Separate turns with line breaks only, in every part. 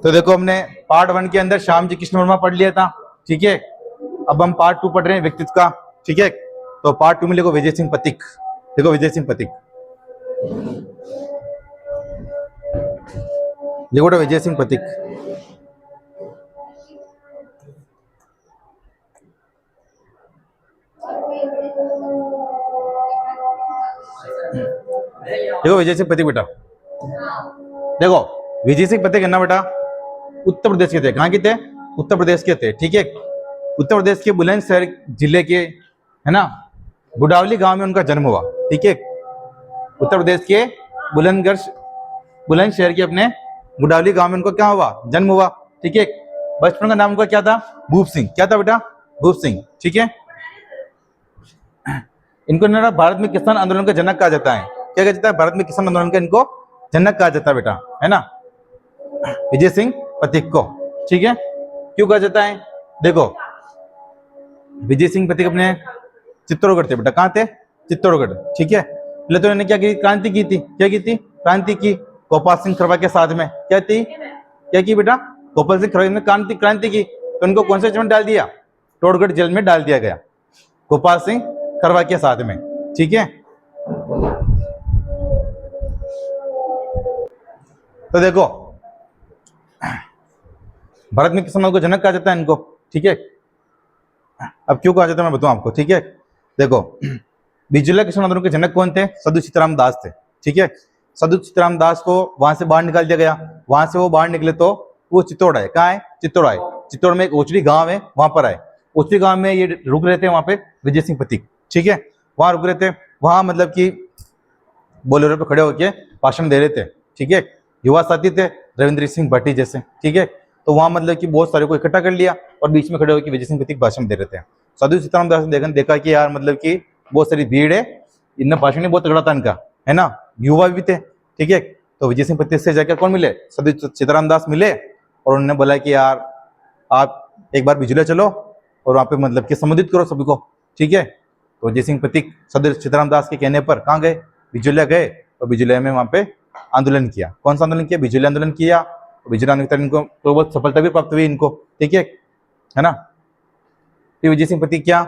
तो देखो हमने पार्ट 1 के अंदर श्याम जी कृष्ण वर्मा पढ़ लिया था, ठीक है। अब हम पार्ट 2 पढ़ रहे हैं व्यक्तित्व का, ठीक है। तो पार्ट 2 में लिखो विजय सिंह पथिक। देखो विजय सिंह पथिक, लिखो विजय सिंह पथिक। देखो विजय सिंह पथिक बेटा, देखो विजय सिंह पथिक है ना बेटा, उत्तर प्रदेश के थे। कहाँ के थे? उत्तर प्रदेश के थे, ठीक है। उत्तर प्रदेश के बुलंदशहर जिले के, है ना, गुडावली गांव में उनका जन्म हुआ, ठीक है। उत्तर प्रदेश के बुलंदशहर के अपने गुडावली गांव में उनका क्या हुआ? जन्म हुआ, ठीक है। बचपन का नाम उनका क्या था? भूप सिंह। क्या था बेटा? भूप सिंह, ठीक है। इनको ना भारत में किसान आंदोलन का जनक कहा जाता है। क्या कहा जाता है? भारत में किसान आंदोलन का इनको जनक कहा जाता है बेटा, है ना, विजय सिंह पथिक को, ठीक है। क्यों कहा जाता है? देखो विजय सिंह पथिक अपने चित्तौड़गढ़ थे बेटा। कहाँ थे? चित्तौड़गढ़, ठीक है। पहले तो इन्होंने क्या की? क्रांति की थी। क्या की थी? क्रांति की, गोपाल सिंह खरवा के साथ में। क्या थी? क्या की बेटा? गोपाल सिंह खरवा ने क्रांति की। तो उनको कौन से जेल में डाल दिया? टोडगढ़ जेल में डाल दिया गया, गोपाल सिंह खरवा के साथ में, ठीक है। तो देखो भारत में किसानों को जनक कहा जाता है इनको, ठीक है। अब क्यों कहा जाता है मैं बताऊं आपको, ठीक है। देखो बिजुला किसान आंदोलन के जनक कौन थे? साधु सीताराम दास थे, ठीक है। साधु सीताराम दास को वहां से बाहर निकाल दिया गया। वहां से वो बाहर निकले तो वो चित्तौड़ आए। कहाँ है? चित्तौड़ आए। चित्तौड़ में एक ओचड़ी गांव है, वहां पर आए। ओचड़ी गांव में ये रुक रहे थे, वहां पे विजय सिंह पथिक, ठीक है, वहां रुक रहे थे। वहां मतलब कि बोलेरो पे खड़े होकर भाषण दे रहे थे, ठीक है। युवा साथी थे रविंद्र सिंह भट्टी जैसे, ठीक है। तो वहां मतलब कि बहुत सारे को इकट्ठा कर लिया और बीच में खड़े होकर विजय सिंह पथिक भाषण दे रहे थे। साधु सीताराम दास ने देखा कि यार मतलब कि बहुत सारी भीड़ है, इनने भाषण बहुत तगड़ा था इनका, है ना, युवा भी थे, ठीक है। तो विजय सिंह पथिक से जाकर कौन मिले? साधु सीताराम दास मिले और उन्होंने बोला कि यार आप एक बार बिजुला चलो और वहां पे मतलब कि संबोधित करो सभी को, ठीक है। तो विजय सिंह पथिक साधु सीताराम दास के कहने पर कहाँ गए? बिजुलिया गए और बिजुलिया में वहां पे आंदोलन किया। कौन सा आंदोलन किया? बिजुलिया आंदोलन किया। बिजुलिया आंदोलन इनको तो बहुत सफलता भी प्राप्त हुई इनको, ठीक है ना। फिर विजय सिंह पथिक क्या,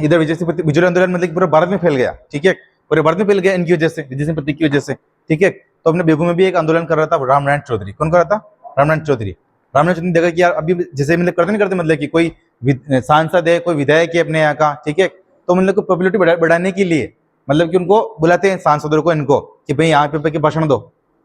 इधर विजय सिंह पथिक बिजुलिया आंदोलन मतलब पूरे भारत में फैल गया, ठीक है। पूरे भारत में फैल गया इनकी वजह से, विजय सिंह पथिक की वजह से, ठीक है। तो अपने बेगू में भी एक आंदोलन कर रहा था रामनारायण चौधरी। कौन कर रहा था? रामनारायण चौधरी। रामनारायण चौधरी ने देखा कि यार अभी जैसे मतलब करते नहीं करते, मतलब कि कोई सांसद है, कोई विधायक है अपने यहाँ का, ठीक है। तो मतलब को पॉपुलरिटी बढ़ाने के लिए मतलब कि उनको बुलाते हैं सांसदों को, इनको कि भाई यहाँ पे भाषण दो,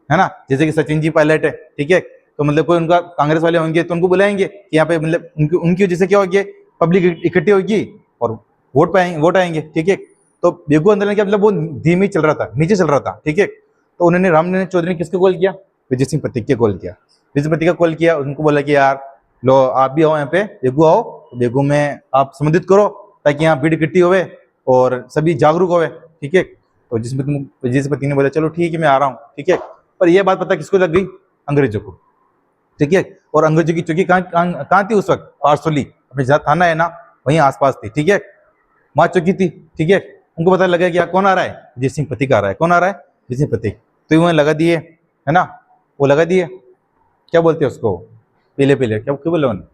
है ना। जैसे कि सचिन जी पायलट है, ठीक है। तो मतलब कोई उनका कांग्रेस वाले होंगे तो उनको बुलाएंगे कि यहाँ पे मतलब उनकी वजह से क्या होगी, पब्लिक इकट्ठी होगी और वोट आएंगे, ठीक है। तो बेगू आंदोलन क्या मतलब वो धीमे चल रहा था, नीचे चल रहा था, ठीक है। तो उन्होंने रामनारायण चौधरी ने किसको कॉल किया? विजय सिंह पथिक के कॉल किया। विजय पथिक का कॉल किया, उनको बोला कि यार लो आप भी आओ यहाँ पे, बेगू आओ, बेगू में आप संबोधित करो ताकि यहाँ भीड़ इकट्ठी होवे और सभी जागरूक होवे, ठीक है। तो विजय सिंह पथिक ने बोला चलो ठीक है मैं आ रहा हूँ, ठीक है। पर यह बात पता किसको लग गई? अंग्रेजों को, ठीक है। और अंग्रेजों की चौकी कहाँ थी उस वक्त? पारसोली, अपने जहाँ थाना है ना वहीं आसपास थी, ठीक है, वहां चौकी थी, ठीक है। उनको पता लगा कि कौन आ रहा है? विजय सिंह पथिक आ रहा है। कौन आ रहा है? विजय सिंह पथिक। तो वहां लगा दिए, है ना, वो लगा दिए, क्या बोलते हैं उसको, पीले पीले, क्या क्यों बोले उन्हें,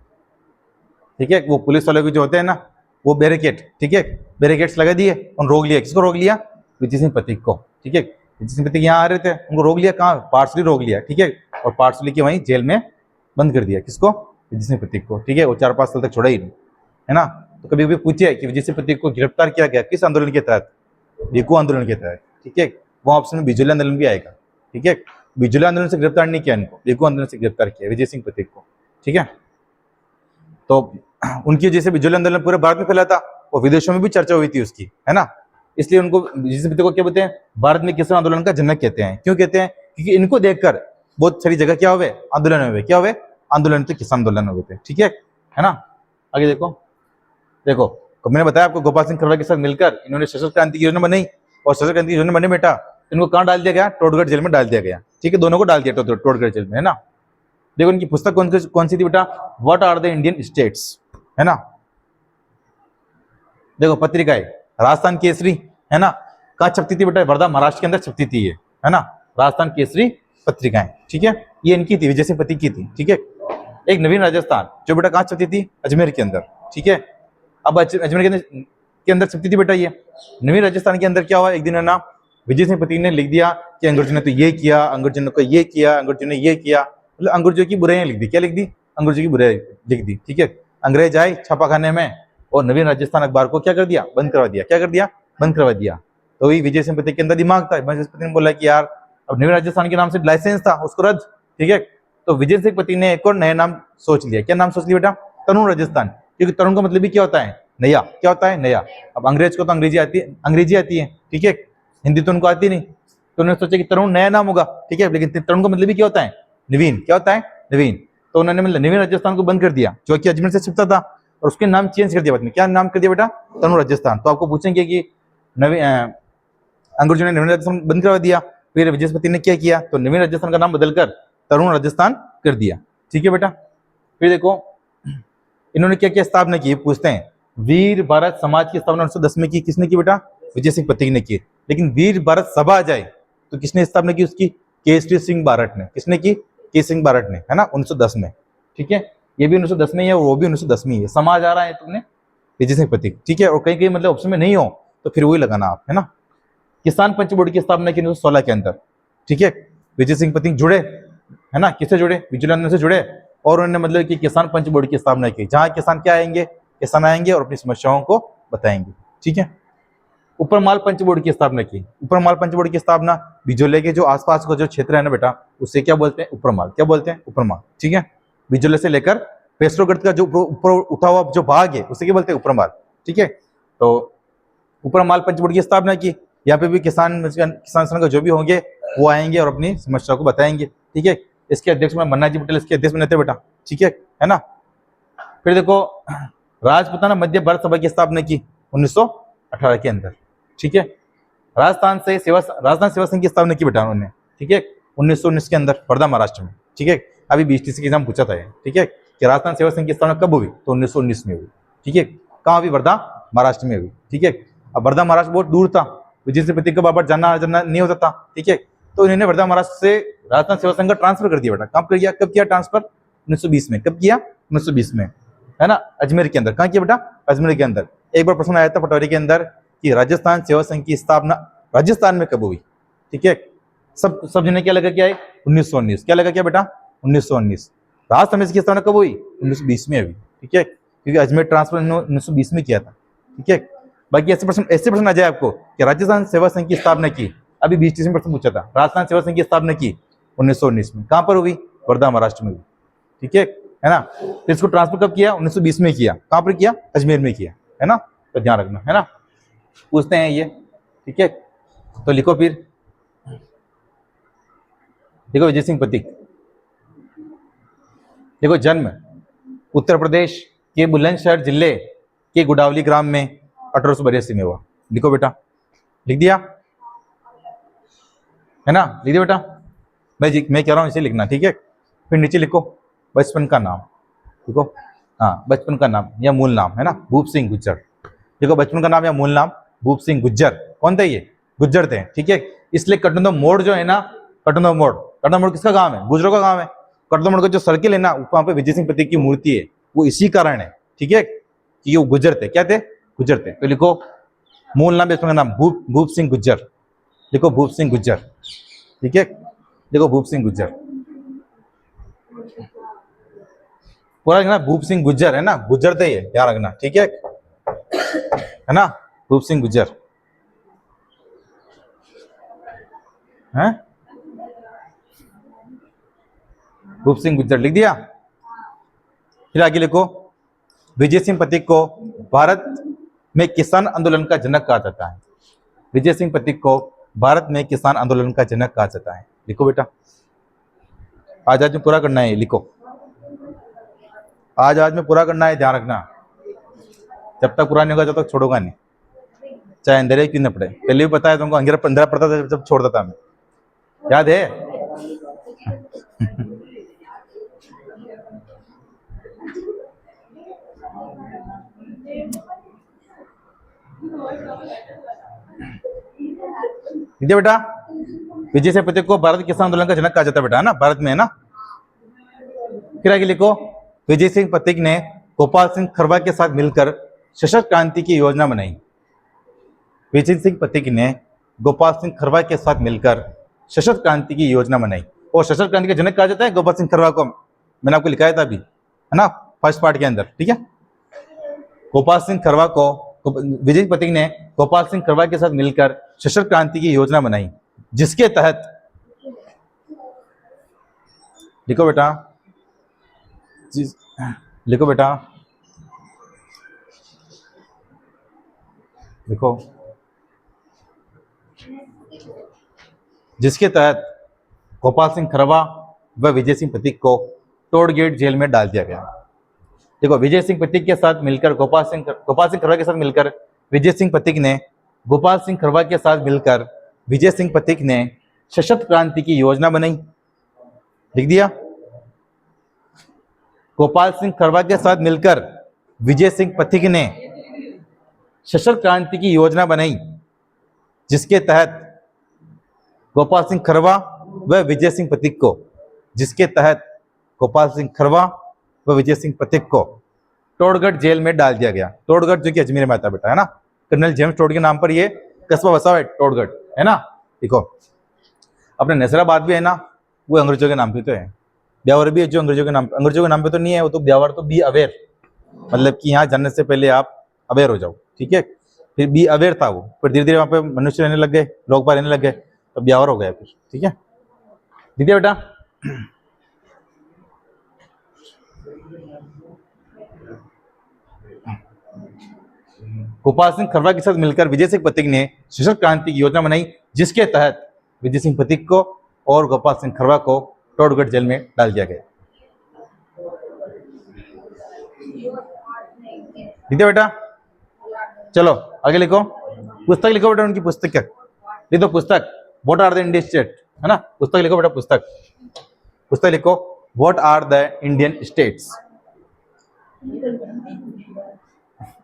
ठीक है। वो पुलिस वाले के जो होते हैं ना वो बैरिकेड, ठीक है, बैरिकेड्स लगा दिए और रोक लिया। किसको रोक लिया? विजय सिंह पथिक को, ठीक है। विजय सिंह पथिक यहाँ आ रहे थे, उनको रोक लिया। कहाँ? पार्सली रोक लिया, ठीक है। और पार्सली के वहीं जेल में बंद कर दिया। किसको? विजय सिंह पथिक को, ठीक है। वो 4-5 साल तक छोड़ा ही नहीं, है ना। तो कभी कभी पूछे कि विजय सिंह पथिक को गिरफ्तार किया गया किस आंदोलन के तहत? बेगू आंदोलन के तहत, ठीक है। वो ऑप्शन में बिजुली आंदोलन भी आएगा, ठीक है। बिजुली आंदोलन से गिरफ्तार नहीं किया इनको, बेगू आंदोलन से गिरफ्तार किया विजय सिंह पथिक को, ठीक है। तो उनकी वजह से बिजुली आंदोलन पूरे भारत में फैला था और विदेशों में भी चर्चा हुई थी उसकी, है ना। इसलिए उनको विजय सिंह पथिक को क्या बोलते हैं? भारत में किसान आंदोलन का जनक कहते हैं। क्यों कहते हैं? क्योंकि इनको देखकर बहुत सारी जगह क्या हुए? आंदोलन हुए। क्या हुए? आंदोलन थे, किसान आंदोलन हुए थे, ठीक है ना। आगे देखो, देखो तो मैंने बताया आपको गोपाल सिंह खरवा के साथ मिलकर इन्होंने सशस्त्र क्रांति की योजना बनाई और सशस्त्र क्रांति की योजना बने बेटा इनको कहाँ डाल दिया गया? टोडगढ़ जेल में डाल दिया गया, ठीक है। दोनों को डाल दिया टोडगढ़ जेल में, है ना। देखो इनकी पुस्तक कौन सी थी बेटा? What are the Indian states, है ना। देखो पत्रिकाएं राजस्थान केसरी, है ना, कहाँ छपती थी बेटा? वर्धा महाराष्ट्र के अंदर छपती थी ये, है ना, राजस्थान केसरी पत्रिकाएं, ठीक है। ये इनकी थी, विजय सिंह पति की थी, ठीक है। एक नवीन राजस्थान जो बेटा कहाँ छपती थी, अजमेर के अंदर, ठीक है। अब अजमेर के अंदर छपती थी बेटा ये। नवीन राजस्थान के अंदर क्या हुआ, एक दिन है ना विजय सिंह पति ने लिख दिया कि अंग्रेजों ने तो ये किया, अंग्रेजों ने को ये किया, अंग्रेजों ने ये किया, मतलब अंग्रेजों की बुराइयां लिख दी। क्या लिख दी, अंग्रेजों की बुराई लिख दी, ठीक है। अंग्रेज आए छापाखाने में और नवीन राजस्थान अखबार को क्या कर दिया, बंद करवा दिया। क्या कर दिया, बंद करवा दिया। तो वही विजय सिंह पति के अंदर दिमाग था, विजय सिंह पति ने बोला कि यार अब नवीन राजस्थान के नाम से लाइसेंस था उसको रद्द, ठीक है। तो विजय सिंह पति ने एक और नया नाम सोच लिया। क्या नाम सोच लिया बेटा, तरुण राजस्थान, क्योंकि तरुण का मतलब भी क्या होता है, नया। क्या होता है, नया। अब अंग्रेज को तो अंग्रेजी आती है, ठीक है, हिंदी तो उनको आती नहीं। तो उन्होंने सोचा कि तरुण नया नाम होगा, ठीक है, लेकिन तरुण का मतलब भी क्या होता है, नवीन। क्या होता है, नवीन। तो उन्होंने मतलब नवीन राजस्थान को बंद कर दिया जो कि अजमेर से छिपता था, और उसके नाम चेंज कर दिया बाद में। क्या नाम कर दिया बेटा, तरुण राजस्थान। तो आपको पूछेंगे कि नवीन अंग्रेजों ने नवीन राजस्थान बंद करवा दिया, फिर विजय पति ने क्या किया, तो नवीन राजस्थान का नाम बदलकर तरुण राजस्थान कर दिया, ठीक है बेटा। फिर देखो इन्होंने क्या क्या स्थापना की, पूछते हैं। वीर भारत समाज की स्थापना 1910 में की, किसने की बेटा, विजय सिंह पति ने की। लेकिन वीर भारत सभा आ जाए तो किसने स्थापना की उसकी, केसरी सिंह बारट ने। किसने की, के सिंह बारट ने, है ना, 1910 में, ठीक है। ये भी 1910 में ही है, वो भी 1910 में ही है। समाज आ रहा है तुमने विजय सिंह पति, ठीक है। और कहीं कहीं मतलब ऑप्शन में नहीं हो तो फिर वही लगाना आप, है ना। किसान पंच बोर्ड की स्थापना की 1916 के अंदर, ठीक है। विजय सिंह पति जुड़े, है ना, किससे जुड़े, विजिलेंस से जुड़े, और उन्होंने मतलब कि किसान पंच बोर्ड की स्थापना की, जहां किसान क्या आएंगे, किसान आएंगे और अपनी समस्याओं को बताएंगे, ठीक है। ऊपर माल पंच बोर्ड की स्थापना की। ऊपर माल पंच बोर्ड की स्थापना बिजोले के जो आसपास का जो क्षेत्र है ना बेटा, उसे क्या बोलते हैं, ऊपर माल। क्या बोलते हैं, ऊपर माल, ठीक है। बिजोले से लेकर पेस्ट्रोगढ़ का जो ऊपर उठा हुआ जो भाग है उसे क्या बोलते हैं, ऊपर माल, ठीक है। तो ऊपर माल पंच बोर्ड की स्थापना की। यहाँ पे भी किसान संघ जो भी होंगे वो आएंगे और अपनी समस्या को बताएंगे, ठीक है। इसके अध्यक्ष में मन्ना जी पटेल इसके अध्यक्ष में थे बेटा, ठीक है ना। फिर देखो राजपूताना मध्य भारत सभा की स्थापना की 1918 के अंदर, ठीक है। राजस्थान सेवा संघ की स्थापना की बेटा उन्होंने, ठीक है, 1919 के अंदर वर्धा महाराष्ट्र में, ठीक है। अभी बीटीसी के एग्जाम पूछा था, ठीक है, कि राजस्थान सेवा संघ की स्थापना कब हुई, तो 1919 में हुई, ठीक है। कहाँ हुई, वर्धा महाराष्ट्र में हुई, ठीक है। अब वर्धा महाराष्ट्र बहुत दूर था, विजय सिंह पति का बाबा जाना नहीं होता था, ठीक है। तो इन्होंने वर्धा महाराष्ट्र से राजस्थान सेवा संघ का ट्रांसफर कर दिया बेटा। कब किया ट्रांसफर, 1920 में। कब किया, 1920 में, है ना, अजमेर के अंदर। कहाँ किया बेटा, अजमेर के अंदर। एक बार प्रश्न आया था पटवारी के अंदर कि राजस्थान सेवा संघ की स्थापना राजस्थान में कब हुई, ठीक है। सब जने क्या लगा, क्या है, 1919। क्या लगा, क्या बेटा, 1919। राज समिति की स्थापना कब हुई, 1920 में हुई, ठीक है, क्योंकि अजमेर ट्रांसफर 1920 में किया था, ठीक है। बाकी ऐसे प्रश्न आ जाए आपको कि राजस्थान सेवा संघ की स्थापना की, अभी 20 में प्रश्न पूछा था, राजस्थान सेवा संघ की स्थापना की 1919 में। कहां पर हुई, वर्धा महाराष्ट्र में हुई, ठीक है ना। तो इसको ट्रांसफर कब किया, 1920 में किया। कहां पर किया, अजमेर में किया, है ना। तो ध्यान रखना, है ना, पूछते हैं ये, ठीक है। तो लिखो फिर, देखो विजय सिंह पति, देखो जन्म उत्तर प्रदेश के बुलंदशहर जिले के गुडावली ग्राम में 1882 में हुआ। लिखो बेटा, लिख दिया, है ना, लिख दिया बेटा। मैं कह रहा हूं इसे लिखना, ठीक है। फिर नीचे लिखो बचपन का नाम, देखो, हाँ, बचपन का नाम या मूल नाम, है ना, भूप सिंह गुज्जर। देखो बचपन का नाम या मूल नाम भूप सिंह गुज्जर। कौन थे ये, गुज्जर थे, ठीक है। इसलिए कटंदो मोड़ जो है ना, कटंदो मोड़ किसका गांव है, गुजरों का गांव है। कटंदो मोड़ का जो सर्किल है ना, वहां पे विजय सिंह पति की मूर्ति है, वो इसी कारण है, ठीक है, कि वो गुज्जर थे। क्या थे, गुज्जर थे। तो लिखो मूल नाम, बचपन का नाम भूप सिंह गुज्जर। लिखो भूप सिंह गुज्जर, ठीक है। देखो भूप सिंह गुज्जर, पूरा लिखना भूप सिंह गुज्जर, है ना, गुज्जर थे ये, ध्यान रखना, ठीक है ना, भूप सिंह गुज्जर है। भूप सिंह गुज्जर लिख दिया। फिर आगे लिखो विजय सिंह पथिक को भारत में किसान आंदोलन का जनक कहा जाता है। विजय सिंह पथिक को भारत में किसान आंदोलन का जनक कहा जाता है। लिखो बेटा, आज में पूरा करना है, लिखो, आज में पूरा करना है, ध्यान रखना। जब तक पूरा नहीं होगा जब तक छोड़ूंगा नहीं, चाहे अंधेरे क्यों न पड़े। पहले भी पता है तुमको, 11-15 पढ़ता था जब छोड़ता था मैं, याद है। बेटा विजय सिंह पथिक को भारत किसान आंदोलन का जनक कहा जाता है बेटा, है ना, भारत में, है ना। फिर आगे लिखो, विजय सिंह पथिक ने गोपाल सिंह खरवा के साथ मिलकर सशस्त्र क्रांति की योजना बनाई। विजय सिंह पथिक ने गोपाल सिंह खरवा के साथ मिलकर सशस्त्र क्रांति की योजना बनाई, और सशस्त्र क्रांति का जनक कहा जाता है गोपाल सिंह खरवा को। मैंने आपको लिखाया था अभी, है ना, फर्स्ट पार्ट के अंदर, ठीक है। गोपाल सिंह खरवा को, विजय सिंह पथिक ने गोपाल सिंह खरवा के साथ मिलकर सशस्त्र क्रांति की योजना बनाई, जिसके तहत, लिखो बेटा, लिखो बेटा, लिखो, जिसके तहत गोपाल सिंह खरवा व विजय सिंह पथिक को टोडगेट जेल में डाल दिया गया। देखो, विजय सिंह पथिक के साथ मिलकर गोपाल सिंह खरवा के साथ मिलकर विजय सिंह पथिक ने, गोपाल सिंह खरवा के साथ मिलकर विजय सिंह पथिक ने सशस्त्र क्रांति की योजना बनाई। लिख दिया। गोपाल सिंह खरवा के साथ मिलकर विजय सिंह पथिक ने सशस्त्र क्रांति की योजना बनाई, जिसके तहत गोपाल सिंह खरवा व विजय सिंह पथिक को, जिसके तहत गोपाल सिंह खरवा व विजय सिंह पथिक को टोडगढ़ जेल में डाल दिया गया। टोडगढ़ जो कि अजमेर में आता बेटा, है ना, कर्नल जेम्स टोड के नाम पर ये कस्बा बसा है टोडगढ़, है ना। देखो, अपने नसराबाद भी है ना, वो अंग्रेजों के नाम पे तो है। ब्यावर भी है जो अंग्रेजों के नाम पे तो नहीं है, वो तो ब्यावर तो बी अवेयर, मतलब कि यहाँ जाने से पहले आप अवेयर हो जाओ, ठीक है। फिर बी अवेयर था वो, फिर धीरे धीरे वहाँ पे मनुष्य रहने लग गए, लोग पार रहने लग गए, तो ब्यावर हो गया फिर, ठीक है। दीदी बेटा, गोपाल सिंह खरवा के साथ मिलकर विजय सिंह पथिक ने सशस्त्र क्रांति की योजना बनाई, जिसके तहत विजय सिंह पथिक को और गोपाल सिंह खरवा को टोडगढ़ जेल में डाल दिया गया। ठीक है बेटा, चलो आगे लिखो, पुस्तक लिखो बेटा, उनकी पुस्तक क्या लिखो, पुस्तक what are the Indian state, है ना, पुस्तक लिखो बेटा, पुस्तक लिखो, what are the Indian states.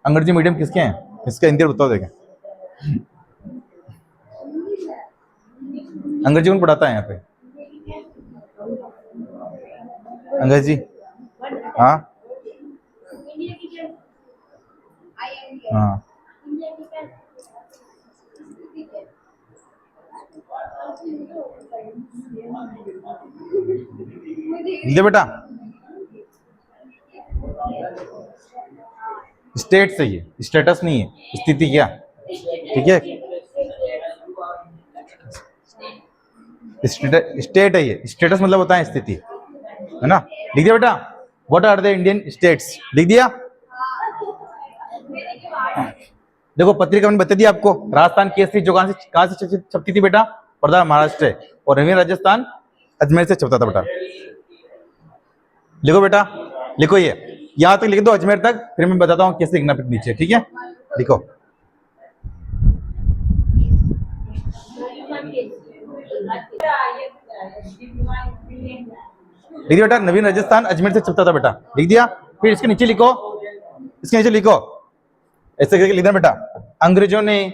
अंग्रेजी मीडियम किसके हैं, इसका हिंदी बताओ देखें। अंग्रेजी कौन पढ़ाता है यहाँ पे, अंग्रेजी? हाँ हाँ, ले बेटा, स्टेट सही है, स्टेटस नहीं है, स्थिति क्या, ठीक है। स्टेट है ये, स्टेटस मतलब होता है स्थिति, है ना। लिख दिया बेटा, what are the Indian states, लिख दिया। देखो, पत्रिका मैंने बता दी आपको, राजस्थान केसरी जो कहां से छपती थी बेटा, वर्धा महाराष्ट्र, और नवीन राजस्थान अजमेर से छपता था बेटा। लिखो बेटा, लिखो, ये यहां तक लिख दो अजमेर तक, फिर मैं बताता हूं कैसे लिखना फिर नीचे, ठीक है। लिखो, लिख दिया बेटा, नवीन राजस्थान अजमेर से छपता था बेटा, लिख दिया। फिर इसके नीचे लिखो, इसके नीचे लिखो, ऐसे करके लिखना बेटा, अंग्रेजों ने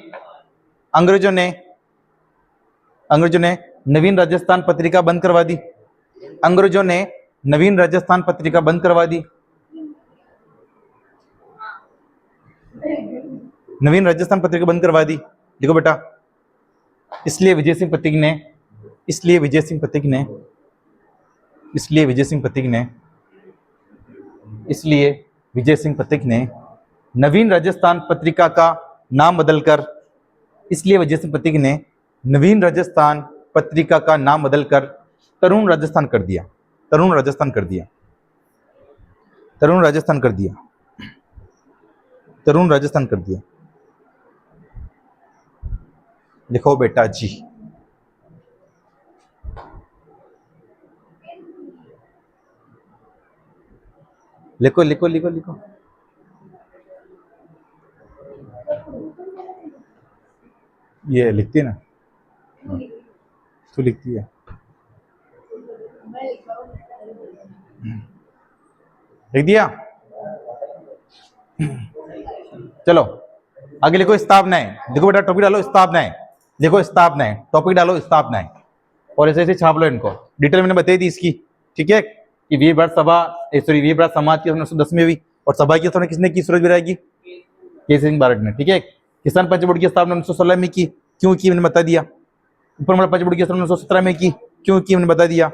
नवीन राजस्थान पत्रिका बंद करवा दी। अंग्रेजों ने नवीन राजस्थान पत्रिका बंद करवा दी। नवीन राजस्थान पत्रिका बंद करवा दी, लिखो बेटा। इसलिए विजय सिंह पथिक ने नवीन राजस्थान पत्रिका का नाम बदलकर, तरुण राजस्थान कर दिया। लिखो बेटा जी, लिखो। ये लिखती है ना, तू लिखती है, लिख दिया। चलो आगे लिखो, स्थापनाएं। देखो बेटा, टॉपिक डालो स्थापनाएं, लिखो स्थापनाएं, टॉपिक डालो स्थापनाएं। और ऐसे ऐसे छाप लो इनको। डिटेल मैंने बताई दी इसकी, ठीक है, कि वीर भारत सभा, सॉरी वीर भारत समाज की 1910 में हुई, और सभा की स्थापना किसने की? सूरज विराय की, केसरी सिंह बारड ने, ठीक है। किसान पंच बोर्ड की स्थापना 1916 में की, क्यों की मैंने बता दिया। ऊपर मंडल पंच बोर्ड की स्थापना 1917 में की, क्यों की मैंने बता दिया।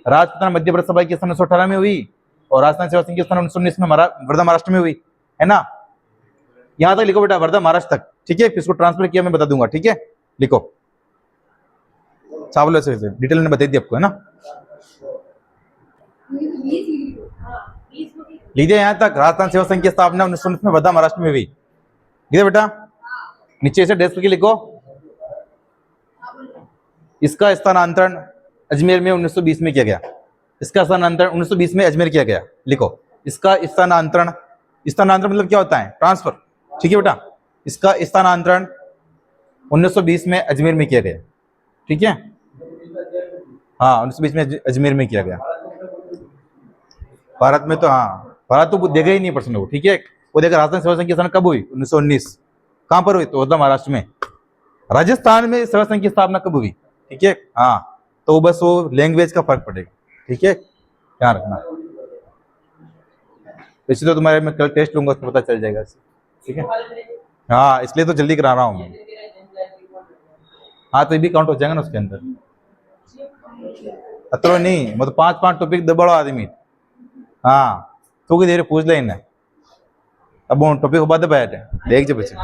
राजपूताना मध्य भारत सभा की स्थापना 1918 में हुई, और राजस्थान सेवा संघ की स्थापना 1919 में वर्धा महाराष्ट्र में हुई, है ना। यहां तक लिखो बेटा, वर्धा महाराष्ट्र तक, ठीक है। इसको ट्रांसफर किया मैं बता दूंगा, ठीक है, लिखो चावल से डिटेल में बता दी आपको, है ना। लीजिए यहां तक, राजस्थान सेवा संघ की स्थापना 1919 में वर्धा महाराष्ट्र में हुई, लीजिए बेटा। नीचे से डेस्क के लिखो, इसका स्थानांतरण अजमेर में 1920 में किया गया। इसका स्थानांतरण 1920 में अजमेर किया गया, लिखो। इसका स्थानांतरण, स्थानांतरण मतलब क्या होता है? ट्रांसफर, ठीक है बेटा। इसका स्थानांतरण 1920 में अजमेर में किया गया, ठीक है। हाँ 1920 में अजमेर में किया गया। भारत में तो, हाँ भारत तो देगा ही नहीं प्रश्न वो, ठीक है। वो देखा राजस्थान सेवा संघ की स्थापना कब हुई? 1919। कहां पर हुई? तो वर्धा महाराष्ट्र में। राजस्थान में सेवा संघ की स्थापना कब हुई? ठीक है, हाँ तो बस वो लैंग्वेज का फर्क पड़ेगा, ठीक है, ध्यान रखना। वैसे तो तुम्हारे मैं कल टेस्ट लूंगा तो पता चल जाएगा, ठीक है। हाँ इसलिए तो जल्दी करा रहा हूँ मैं। हाँ तो ये भी काउंट हो जाएगा ना उसके अंदर। अतरो नहीं मतलब 5-5 टॉपिक दबड़ो आदमी। हाँ तो की देर पूछ ले इन्हें, अब वो टॉपिक हो बात बैठ देख जो बच्चे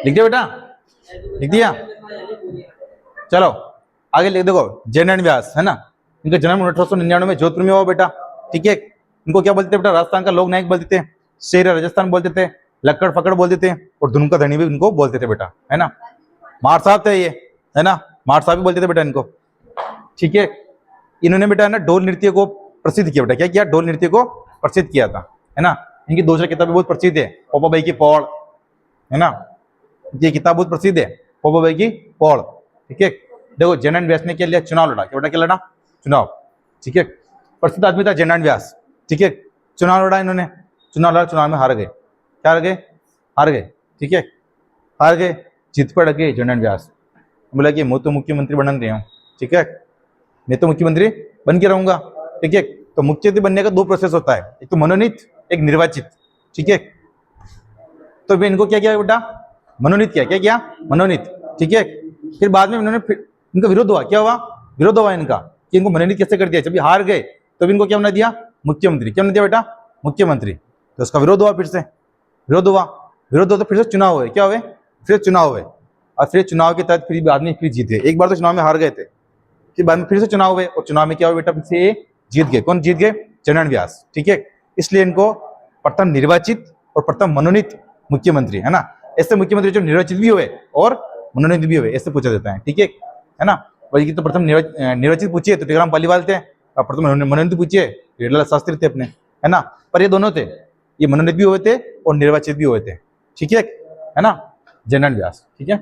लिख दिया बेटा, लिख दिया। चलो आगे लिख, देखो जैन व्यास, है ना। इनका जन्म 1899 में जोधपुर में हुआ बेटा, ठीक है। इनको क्या बोलते थे बेटा? राजस्थान का लोक नायक बोलते थे, शेर राजस्थान बोलते थे, लक्कड़ फकड़ बोलते थे, और धुन का धनी भी इनको बोलते थे बेटा, है ना। मार साहब थे ये, है ना, मार साहब भी बोलते थे बेटा इनको, ठीक है। इन्होंने बेटा ना डोल नृत्य को प्रसिद्ध किया बेटा। क्या किया? डोल नृत्य को प्रसिद्ध किया था, है ना। इनकी 2 किताबें बहुत प्रसिद्ध है, पोपा भाई की पौड़, है ना। ये किताब बहुत प्रसिद्ध है, पोपा भाई की पौड़, ठीक है। देखो जैन व्यास ने क्या लिया? चुनाव लड़ा। क्या बेटा? क्या लड़ा? चुनाव, ठीक है। प्रसिद्ध आदमी था जैन व्यास, ठीक है। चुनाव लड़ा इन्होंने, चुनाव लड़ा, चुनाव में हार गए। क्या हार गए? हार गए, ठीक है, हार गए। जीत पर अड़के जैन व्यास, बोला कि मैं तो मुख्यमंत्री बन रहे हूँ, ठीक है, मैं तो मुख्यमंत्री बन के रहूंगा, ठीक है। तो मुख्यमंत्री बनने का 2 प्रोसेस होता है, एक तो मनोनीत, एक निर्वाचित, ठीक है। तो फिर इनको क्या किया बेटा? मनोनीत किया। क्या किया? मनोनीत, ठीक है। फिर बाद में इन्होंने इनका विरोध हुआ। क्या हुआ? विरोध हुआ इनका कि इनको मनोनीत कैसे कर दिया। जब हार गए तो इनको क्या बना दिया? मुख्यमंत्री। क्या बना दिया बेटा? मुख्यमंत्री। तो उसका विरोध हुआ, फिर से विरोध हुआ, विरोध हुआ तो फिर से चुनाव हुए। क्या हुए? फिर चुनाव हुए, और फिर चुनाव के तहत फिर आदमी फिर जीते। एक बार तो चुनाव में हार गए थे, फिर बाद में फिर से चुनाव हुए, और चुनाव में क्या हुआ बेटा? फिर से जीत गए। कौन जीत गए? जैन व्यास, ठीक है। इसलिए इनको प्रथम निर्वाचित और प्रथम मनोनीत मुख्यमंत्री, है ना। ऐसे मुख्यमंत्री जो निर्वाचित भी हुए और मनोनीत भी हुए, ऐसे पूछा जाता है, ठीक है ना। वही तो प्रथम निर्वाचित पूछिए तो टीकाराम पालीवाल थे, और प्रथम मनोनीत पूछिए हिरलाल शास्त्री थे अपने, है ना। पर ये दोनों थे, ये मनोनीत भी हुए थे और निर्वाचित भी हुए थे, ठीक है ना। जैन व्यास, ठीक है।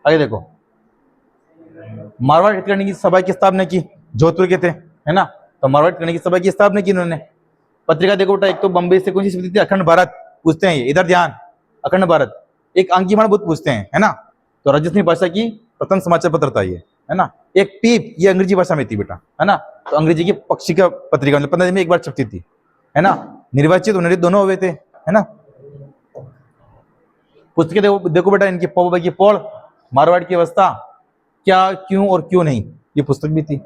आगे देखो, मारवाड़ हितकानी की सभा की स्थापना की, जोधपुर के थे, है ना। तो मारवाड़ हितकानी की सभा की स्थापना की इन्होंने। पत्रिका देखो बेटा, एक तो बम्बई से कौन सी थी? अखंड भारत पूछते हैं ये, इधर ध्यान, अखंड भारत। एक अंकीमाण बुद्ध पूछते हैं, है ना। तो राजस्थानी भाषा की प्रथम समाचार पत्र था ये, है ना। एक पीप, ये अंग्रेजी भाषा में थी बेटा, है ना। तो अंग्रेजी की पक्षिका पत्रिका, मतलब 15 दिन में एक बार छपती थी, है ना। निर्वाचित और निर्वाचित दोनों हुए थे, है ना। पुस्तकें देखो बेटा इनकी, पोपा की पौड़, मारवाड़ की अवस्था, क्या क्यों और क्यों नहीं, ये पुस्तक भी थी।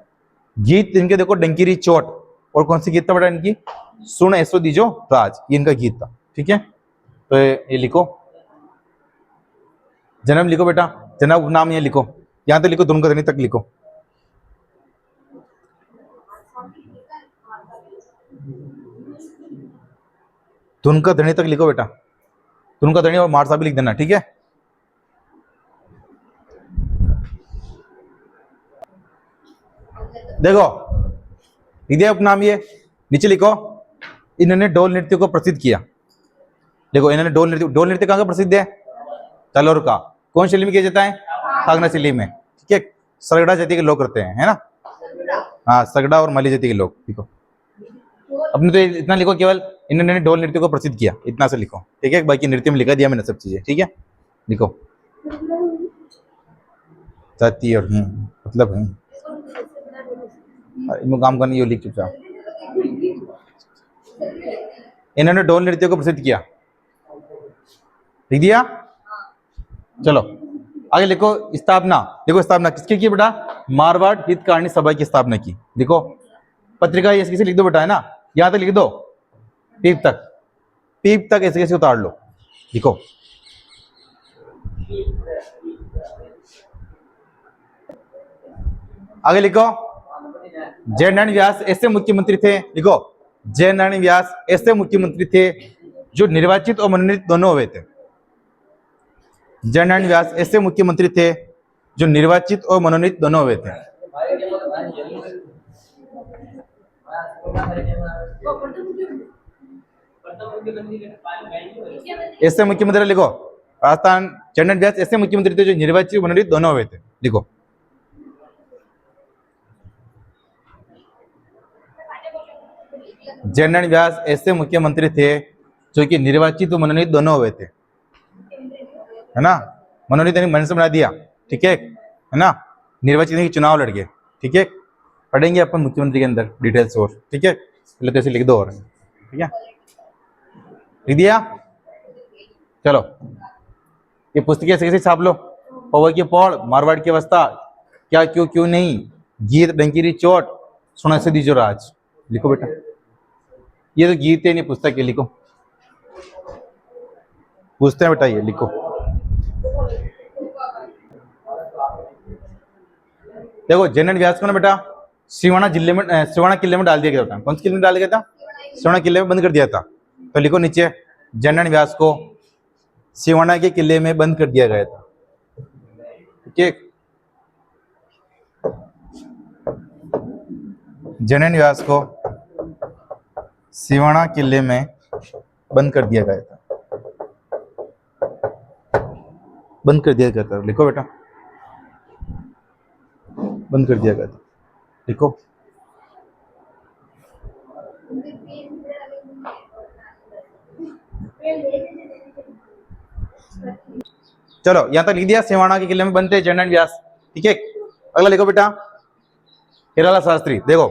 गीत इनके देखो, डंकीरी चोट, और कौन सी गीत था बेटा इनकी? सुन ऐसो दीजो राज, ये इनका गीत था, ठीक है। तो ये लिखो, जन्म लिखो बेटा, जन्म नाम ये लिखो, यहां तक लिखो, धुन का धनी तक लिखो। धुन का धनी तक लिखो बेटा, धुन का धनी और मार साहब भी लिख देना, ठीक है। देखो लिख उपनाम, ये नीचे लिखो, इन्होंने डोल नृत्य को प्रसिद्ध किया। देखो इन्होंने डोल नृत्य कहां का प्रसिद्ध है? जालौर का। कौन शैली में किया जाता है? खागना शैली में, ठीक है। सगड़ा जाति के लोग करते हैं, है ना। हाँ सगड़ा और माली जाति के लोग, लिखो अपने। तो इतना लिखो, केवल इन्होंने डोल नृत्य को प्रसिद्ध किया, इतना से लिखो, ठीक है। बाकी नृत्य में लिखा दिया मैंने सब चीजें, ठीक है, लिखो। जाती और मतलब इनमें काम करनी ये लिख चुपचाप। इन्होंने ढोल नृत्य को प्रसिद्ध किया, लिख दिया। चलो आगे लिखो स्थापना। देखो स्थापना किसकी की बेटा? मारवाड़ हितकारिणी सभा की स्थापना की। लिखो पत्रिका ऐसे कैसे लिख दो बेटा, है ना, यहां तक लिख दो, पीप तक, पीप तक ऐसे कैसे उतार लो, लिखो। आगे लिखो जयनारायण व्यास ऐसे मुख्यमंत्री थे, लिखो जयनारायण व्यास ऐसे मुख्यमंत्री थे जो निर्वाचित और मनोनीत दोनों हुए थे। जयनारायण व्यास ऐसे मुख्यमंत्री थे जो निर्वाचित और मनोनीत दोनों हुए थे। ऐसे मुख्यमंत्री लिखो, राजस्थान जयनारायण व्यास ऐसे मुख्यमंत्री थे जो निर्वाचित और मनोनीत दोनों हुए थे, लिखो। जयनारायण व्यास ऐसे मुख्यमंत्री थे जो कि निर्वाचित और मनोनीत दोनों हुए थे, है ना, मनोनीत यानी मन से बना दिया, ठीक है ना, निर्वाचित यानी चुनाव लड़ गए, ठीक है। पढ़ेंगे अपन मुख्यमंत्री के अंदर डिटेल्स और, ठीक है, पहले तो ऐसे लिख दो और, ठीक है, लिख दिया। चलो ये पुस्तकें ऐसे कैसे छाप लो, पवर की पौड़, मारवाड़ की अवस्था, क्या क्यों क्यों नहीं, गीत डंकीरी चोट, सुना से दीजो राज, लिखो बेटा। ये तो गीत है नहीं पुस्तक है, लिखो, पूछते हैं बेटा, ये लिखो। देखो जयनारायण व्यास को ना बेटा सिवाना जिले में, सिवाना किले में डाल दिया गया था। कौन से किले में डाल दिया था? सिवाना किले में बंद कर दिया था। तो लिखो नीचे जयनारायण व्यास को सिवाना के किले में बंद कर दिया गया था, ठीक है। जयनारायण व्यास को सिवाना किले में बंद कर दिया गया था, बंद कर दिया गया था, लिखो बेटा, बंद कर दिया गया था, लिखो। चलो यहां तक लिख दिया, सिवाना के किले में बंद थे जयनारायण व्यास, ठीक है। अगला लिखो बेटा हिरालाल शास्त्री। देखो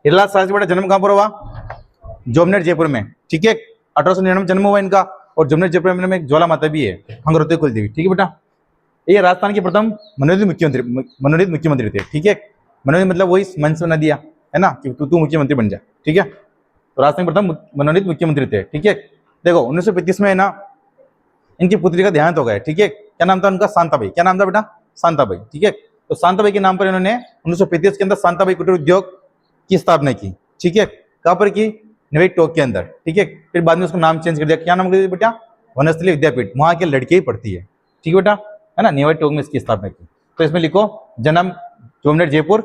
हिरालाल शास्त्री बेटा जन्म कहां पर हुआ? जोमनेर जयपुर में, ठीक है। 1899 जन्म हुआ इनका, और जोमनेर जयपुर में एक ज्वाला माता भी है, हंगरोती कुलदेवी, ठीक है बेटा। ये राजस्थान के प्रथम मनोनीत मुख्यमंत्री थे, ठीक है। मनोनीत मतलब वही मन से बना दिया, है ना, कि तू मुख्यमंत्री बन जा, ठीक है। तो राजस्थान के प्रथम मनोनीत मुख्यमंत्री थे, ठीक है। देखो 1935 में ना इनकी पुत्री का देहांत हो गया, ठीक है। क्या नाम था उनका? शांताबाई। क्या नाम था बेटा? शांताबाई, ठीक है। तो शांताबाई के नाम पर इन्होंने 1935 के अंदर शांताबाई कुटीर उद्योग की स्थापना की, ठीक है। कहां पर की? निवेई टोक के अंदर, ठीक है। फिर बाद में उसका नाम चेंज कर दिया, क्या नाम कर दिया बेटा? वनस्थली विद्यापीठ, वहां के लड़के ही पढ़ती है, ठीक है बेटा, है ना। निवेई टोक में इसकी स्थापना की। तो इसमें लिखो जन्म जोमनेर जयपुर,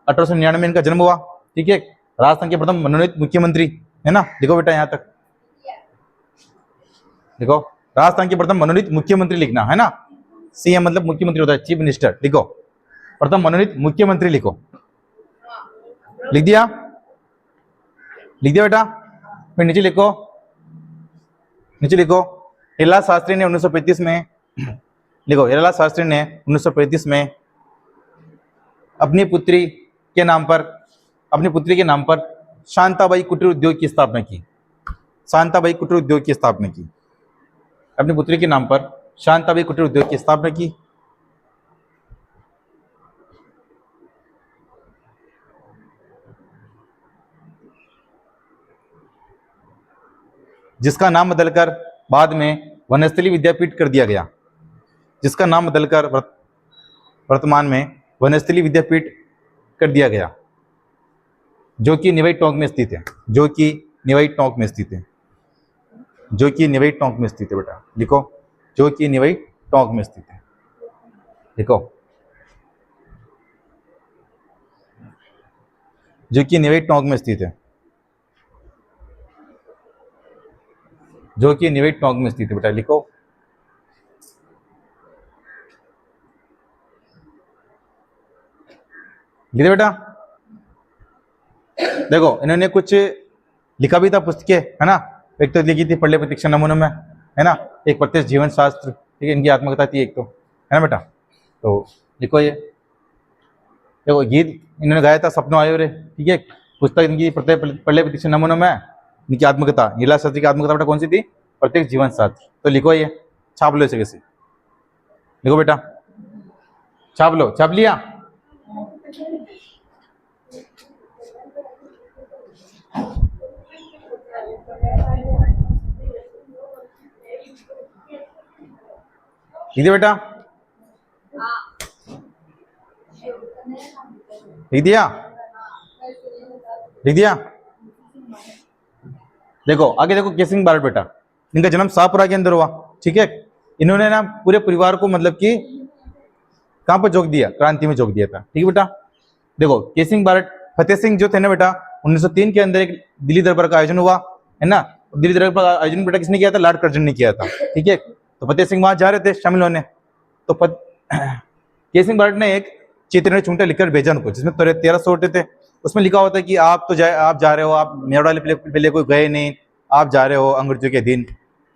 1899 में इनका जन्म हुआ, ठीक है। राजस्थान के प्रथम मनोनीत मुख्यमंत्री, है ना, लिखो बेटा यहां तक, देखो राजस्थान के प्रथम मनोनीत मुख्यमंत्री लिखना, है ना। सीएम मतलब मुख्यमंत्री होता है, चीफ मिनिस्टर, लिखो प्रथम मनोनीत मुख्यमंत्री, लिखो, लिख दिया, लिख दिया बेटा। फिर नीचे लिखो, नीचे लिखो हिरालाल शास्त्री ने 1935 में, लिखो हिरालाल शास्त्री ने 1935 में अपनी पुत्री के नाम पर शांताबाई कुटीर उद्योग की स्थापना की, शांताबाई कुटीर उद्योग की स्थापना की, अपनी पुत्री के नाम पर शांताबाई कुटीर उद्योग की स्थापना की। जिसका नाम बदलकर बाद में वनस्थली विद्यापीठ कर दिया गया, जिसका नाम बदलकर वर्तमान में वनस्थली विद्यापीठ कर दिया गया, जो कि निवेई टोंक में स्थित है, जो कि निवेई टोंक में स्थित है, जो कि निवेई टोंक में स्थित है बेटा, लिखो जो कि निवेई टोंक में स्थित है, लिखो जो कि निवेई टोंक में स्थित है, जो कि निवेई टोंक में स्थित है बेटा, लिखो। लिखे बेटा। देखो इन्होंने कुछ लिखा भी था पुस्तकें, है ना। एक तो लिखी थी पढ़ले प्रतीक्षा नमूनों में, है ना। एक प्रत्यक्ष जीवन शास्त्र, ठीक है, इनकी आत्मकथा थी एक तो, है ना बेटा। तो लिखो ये, देखो गीत इन्होंने गाया था सपनों आयो रे, ठीक है। पुस्तक इनकी पढ़ले प्रतीक्षा नमूनों में इनकी आत्मकथा, नीला शास्त्री की आत्मकथा बेटा कौन सी थी? प्रत्येक जीवन साथ। तो लिखो ये, छाप लो इसे कैसे, लिखो बेटा, छाप लो, छाप लिया। लिख दिया बेटा, लिख दिया, लिख दिया। देखो आगे देखो, केसिंग बारट बेटा, इनका जन्म शाहपुरा के अंदर हुआ, ठीक है। इन्होंने ना पूरे परिवार को मतलब कि कहां पर जोक दिया? क्रांति में जोक दिया था, ठीक है बेटा। देखो केसिंग बारट, फतेह सिंह जो थे ना बेटा, 1903 के अंदर एक दिल्ली दरबार का आयोजन हुआ, है ना। दिल्ली दरबार का आयोजन बेटा किसने किया था? लॉर्ड कर्जन ने किया था, ठीक है। तो फतेह सिंह वहां जा रहे थे शामिल होने, तो केसिंग बारट ने एक चेतन चूंटा लिखकर भेजा उनको, जिसमें 13 सोटे थे। उसमें लिखा होता है कि आप जा रहे हो, आप मेवाड़ वाले पहले कोई गए नहीं, आप जा रहे हो अंग्रेजों के दिन।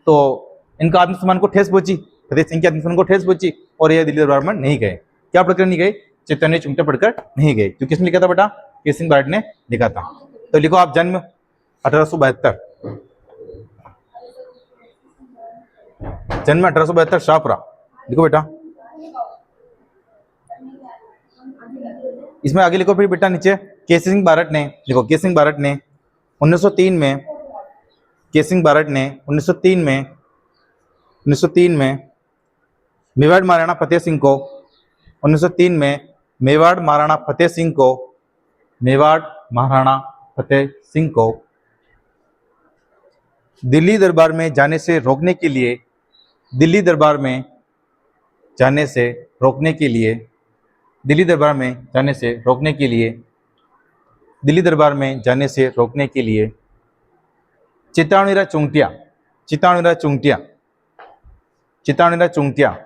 तो इनका आत्मसम्मान को ठेस पहुंची, फतेह सिंह के आत्मसम्मान को ठेस पहुंची, और ये दिल्ली दरबार में नहीं गए। क्या पढ़कर नहीं गए? चैतन्य चुमटा पढ़कर नहीं गए। तो किसने लिखा था बेटा? केसिंग बारट ने लिखा था। तो लिखो आप, जन्म 1872, जन्म 1872 शाहपुरा, लिखो बेटा। इसमें आगे लिखो फिर बेटा नीचे, केसिंग बारट ने, लिखो केसिंग बारट ने 1903 में, केसिंग बारट ने 1903 में मेवाड़ महाराणा फतेह सिंह को, 1903 में मेवाड़ महाराणा फतेह सिंह को, मेवाड़ महाराणा फतेह सिंह को दिल्ली दरबार में जाने से रोकने के लिए, दिल्ली दरबार में जाने से रोकने के लिए, दिल्ली दरबार में जाने से रोकने के लिए, दिल्ली दरबार में जाने से रोकने के लिए चितावनीरा चुंगटिया, चितावनीरा चुंगटिया, चितावनीरा चुंगटिया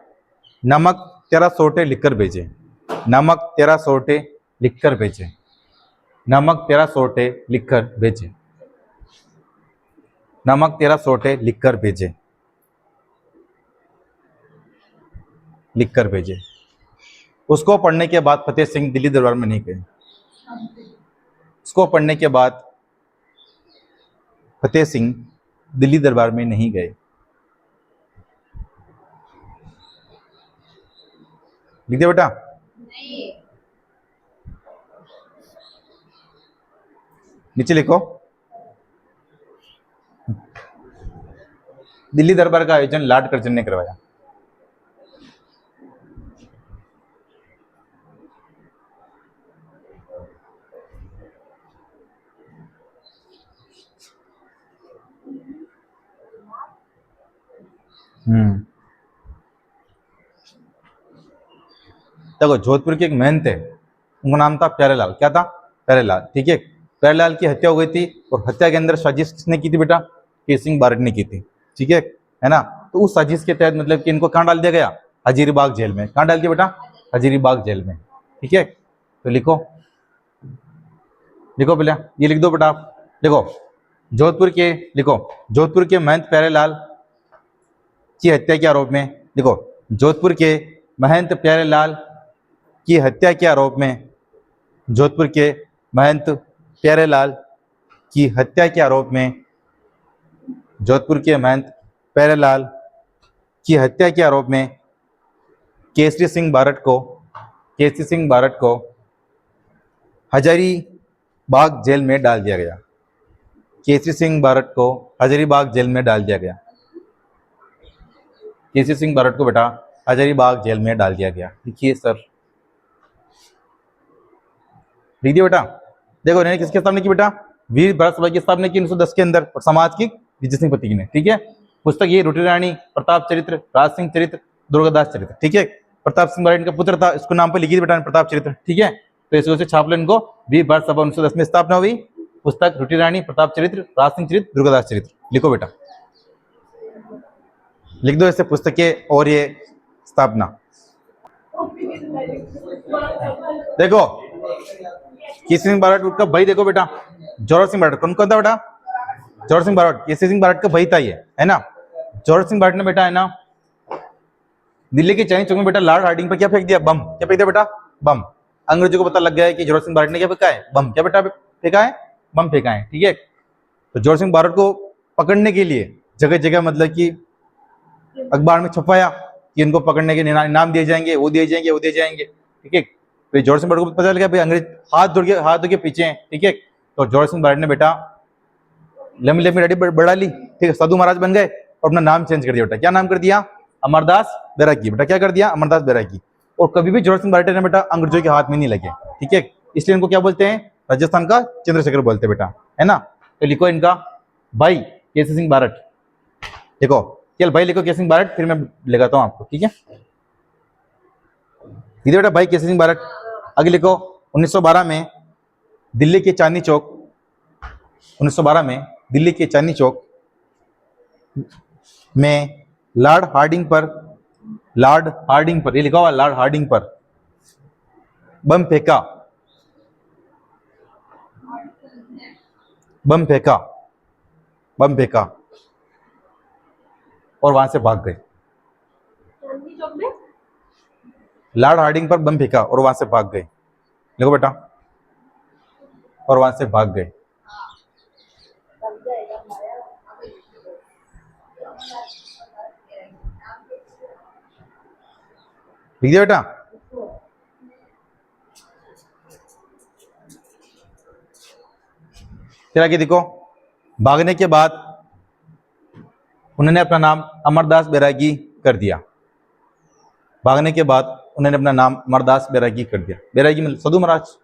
नमक 13 सोटे लिखकर भेजे, नमक 13 सोटे लिखकर भेजे, नमक 13 सोटे लिखकर भेजे, नमक 13 सोटे लिखकर भेजे, लिखकर भेजे। उसको पढ़ने के बाद फतेह सिंह दिल्ली दरबार में नहीं गए। उसको पढ़ने के बाद फतेह सिंह दिल्ली दरबार में नहीं गए। लिख दिया बेटा? नीचे लिखो, दिल्ली दरबार का आयोजन लॉर्ड कर्जन ने करवाया। देखो जोधपुर के एक महंत थे, उनका नाम था प्यारेलाल। क्या था? प्यारेलाल, ठीक है। प्यारेलाल की हत्या हो गई थी, और हत्या के अंदर साजिश किसने की थी बेटा? केसिंग बारट ने की थी, ठीक है ना। तो उस साजिश के तहत मतलब कि इनको कहाँ डाल दिया गया? हजीरीबाग जेल में। कहाँ डाल दिया बेटा? हजीरीबाग जेल में, ठीक है। तो लिखो, लिखो पहले ये लिख दो बेटा आप। देखो जोधपुर के, लिखो जोधपुर के महंत प्यारेलाल की हत्या के आरोप में, देखो जोधपुर के महंत प्यारेलाल की हत्या के आरोप में, जोधपुर के महंत प्यारेलाल की हत्या के आरोप में, जोधपुर के महंत प्यारेलाल की हत्या के आरोप में केसरी सिंह बारट को, केसरी सिंह बारट को हजारीबाग जेल में डाल दिया गया। केसरी सिंह बारट को हजारीबाग जेल में डाल दिया गया। केसरी सिंह बारट को बेटा हजारीबाग जेल में डाल दिया गया। लिखिए सर, लिख दिया बेटा? देखो इन्होंने किसके सामने की बेटा? वीर भरत सभा की स्थापना की 1910 के अंदर, और समाज की विजय सिंह पति ने, ठीक है। पुस्तक ये रोटी रानी, प्रताप चरित्र, राज सिंह चरित्र, दुर्गादास चरित्र, ठीक है। प्रताप सिंह बारट का पुत्र था, इसको नाम पर लिखी थी बेटा प्रताप चरित्र, ठीक है। तो इस वजह से छाप लो इनको। वीर भरत सभा 1910 में स्थापना हुई, पुस्तक रोटी रानी, प्रताप चरित्र, राज सिंह चरित्र, दुर्गादास चरित्र। लिखो बेटा, लिख दो ऐसे पुस्तकें और ये स्थापना। देखो केसरी सिंह बारट का भाई, देखो बेटा जोरावर सिंह बारट। कौन कौन था बेटा? जोरावर सिंह बारट, केसरी सिंह बारट का भाई था ये, है ना। जोरावर सिंह बारट ने बेटा, है ना, दिल्ली के चांदनी चौक में बेटा लॉर्ड हार्डिंग पर क्या फेंक दिया? बम। क्या फेंक दिया बेटा? बम। अंग्रेजों को पता लग गया है कि जोरावर सिंह बारट ने क्या फेंका है? बम। क्या बेटा फेंका है? बम फेंका है। ठीक है, तो जोरावर सिंह बारट को पकड़ने के लिए जगह जगह मतलब कि अखबार में छपाया कि इनको पकड़ने के इनाम दिए जाएंगे, वो दिए जाएंगे, वो दिए जाएंगे। ठीक है, तो जोरावर सिंह बारट को पता लगा भाई अंग्रेज हाथ धो के पीछे हैं। ठीक है, तो जोरावर सिंह बारट ने बेटा लंबी लंबी दाढ़ी बढ़ा ली। ठीक है, साधु महाराज बन गए और अपना नाम चेंज कर दिया बेटा। क्या नाम कर दिया? अमरदास बैरागी। बेटा क्या कर दिया? अमरदास बैरागी। और कभी भी जोरावर सिंह बारट ने बेटा अंग्रेजों के हाथ में नहीं लगे। ठीक है, इसलिए इनको क्या बोलते हैं? राजस्थान का चंद्रशेखर बोलते हैं बेटा, है ना। तो लिखो इनका भाई केसी सिंह बारट। देखो केवल भाई लिखो केसी सिंह बारट, फिर मैं लगाता हूं आपको। ठीक है, इधर बेटा भाई केसी सिंह बारट। आगे लिखो 1912 में दिल्ली के चांदनी चौक, 1912 में दिल्ली के चांदनी चौक में लॉर्ड हार्डिंग पर ये लिखा हुआ लॉर्ड हार्डिंग पर बम फेंका, बम फेंका, बम फेंका और वहां से भाग गए। लॉर्ड हार्डिंग पर बम फेंका और वहां से भाग गए। देखो बेटा, और वहां से भाग गए। लिख दिया बेटा? फिर आगे देखो, भागने के बाद उन्होंने अपना नाम अमरदास बैरागी कर दिया। भागने के बाद उन्होंने अपना नाम अमरदास बैरागी कर दिया। बैरागी मतलब साधु महाराज।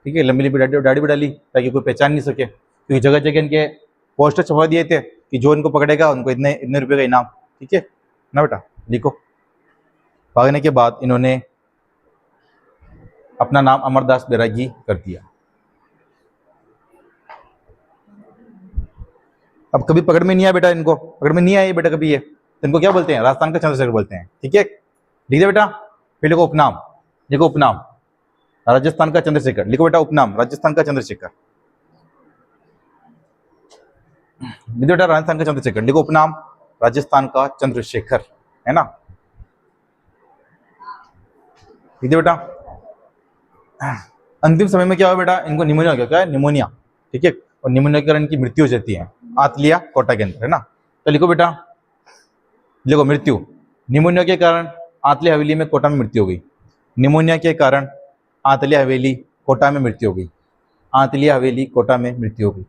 ठीक है, लंबी लंबी दाढ़ी भी डाली ताकि कोई पहचान नहीं सके, क्योंकि जगह जगह इनके पोस्टर छपा दिए थे कि जो इनको पकड़ेगा उनको इतने इतने रुपए का इनाम। ठीक है ना बेटा, लिखो। भागने के बाद इन्होंने अपना नाम अमरदास बैरागी कर दिया। अब कभी पकड़ में नहीं आया बेटा, इनको पकड़ में नहीं आया बेटा कभी ये, तो इनको क्या बोलते हैं? राजस्थान का चंद्रशेखर बोलते हैं। ठीक है, लिख दिया बेटा? फिर लिखो उपनाम। लिखो उपनाम राजस्थान का चंद्रशेखर। लिखो बेटा उपनाम राजस्थान का चंद्रशेखर। लिख बेटा राजस्थान का चंद्रशेखर। लिखो उपनाम राजस्थान का चंद्रशेखर, है ना। लिख दिया बेटा? अंतिम समय में क्या हुआ बेटा? इनको निमोनिया हो गया। क्या है? निमोनिया। ठीक है, और निमोनिया के कारण इनकी मृत्यु हो जाती है आतलिया कोटा के अंदर, है ना। तो लिखो बेटा, लिखो मृत्यु। निमोनिया के कारण आतलिया हवेली में कोटा में मृत्यु हो गई। निमोनिया के कारण आतलिया हवेली कोटा में मृत्यु हो गई। आतलिया हवेली कोटा में मृत्यु हो गई।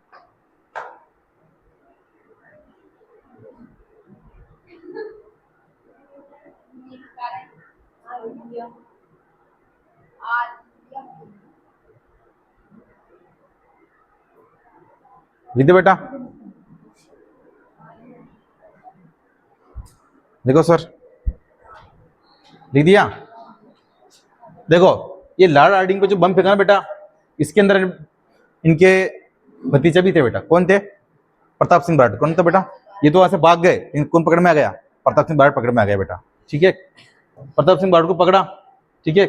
लिख दो बेटा? देखो सर, लिख दिया? देखो ये लॉर्ड हार्डिंग पे जो बम फेंका ना बेटा, इसके अंदर इनके भतीजा भी थे बेटा। कौन थे? प्रताप सिंह बारट। कौन था बेटा? ये तो वहां से भाग गए, कौन पकड़ में आ गया? प्रताप सिंह बारट पकड़ में आ गया बेटा। ठीक है, प्रताप सिंह बारट को पकड़ा। ठीक है,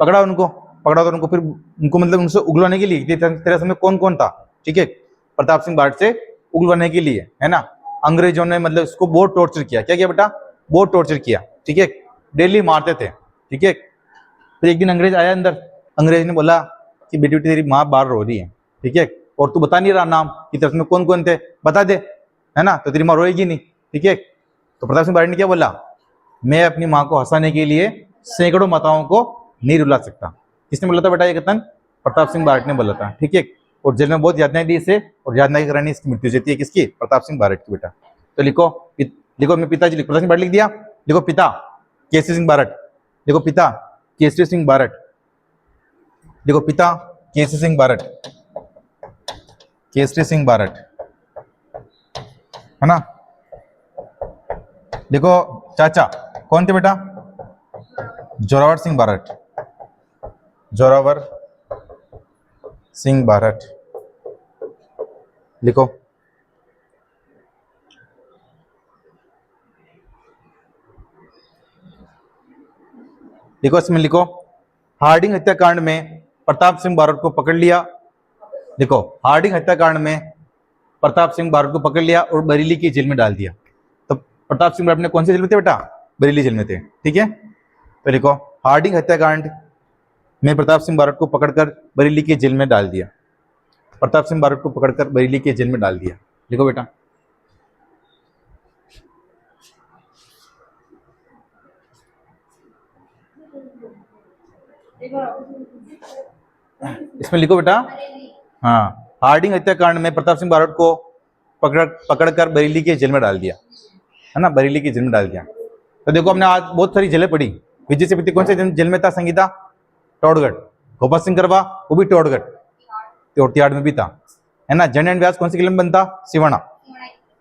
पकड़ा तो उनको फिर उनको मतलब उनसे उगलवाने के लिए तेरे समय कौन कौन था? ठीक है, प्रताप सिंह बारट से उगलवाने के लिए, है ना। अंग्रेजों ने मतलब इसको बहुत टॉर्चर किया। क्या किया बेटा? बहुत टॉर्चर किया। ठीक है, डेली मारते थे। ठीक है, फिर एक दिन अंग्रेज आया अंदर। अंग्रेज ने बोला कि बेटी बेटी तेरी माँ बाहर रो रही है। ठीक है, और तू बता नहीं रहा नाम कि तरफ में कौन कौन थे, बता दे, है ना, तो तेरी माँ रोएगी नहीं। ठीक है, तो प्रताप सिंह बारट ने क्या बोला? मैं अपनी माँ को हंसाने के लिए सैकड़ों माताओं को नहीं रुला सकता। किसने बोला था बेटा ये कथन? प्रताप सिंह बारट ने बोला था। ठीक है, और जेल में बहुत यातनाएं दी इसे, और यातनाएं कराने इसकी मृत्यु हो जाती है। किसकी? प्रताप सिंह बारट की बेटा। तो लिखो, लिखो मैं पिताजी लिखो, प्रताप सिंह बारट लिख दिया। लिखो पिता केसरी सिंह बारट। लिखो पिता केसरी सिंह बारट। लिखो पिता केसरी सिंह बारट। केसरी सिंह बारट, है ना। लिखो चाचा कौन थे बेटा? जोरावर सिंह बारट। जोरावर सिंह बारट। लिखो। लिखो इसमें लिखो, हार्डिंग हत्याकांड में प्रताप सिंह बारट को पकड़ लिया। देखो, हार्डिंग हत्याकांड में प्रताप सिंह बारट को पकड़ लिया और बरेली की जेल में डाल दिया। तो प्रताप सिंह बारट ने कौन सी जेल में थे बेटा? बरेली जेल में थे, ठीक है। तो लिखो हार्डिंग हत्याकांड में प्रताप सिंह बारोट को पकड़कर बरेली के जेल में डाल दिया। प्रताप सिंह बारोट को पकड़कर बरेली के जेल में डाल दिया। लिखो बेटा। इसमें लिखो बेटा। हाँ, हार्डिंग हत्याकांड में प्रताप सिंह बारोट को पकड़कर बरेली के जेल में डाल दिया, है ना, बरेली की जेल में डाल दिया। तो देखो हमने आज बहुत सारी जेलें पढ़ी। विजय सेतुपति कौन से जेल में था? संगीता टोडगढ़। गोपाल सिंह करवा वो भी टोडगढ़ तिहाड़ में भी था, है ना। जन एंड व्यास कौन से जेल में बनता? सिवाना,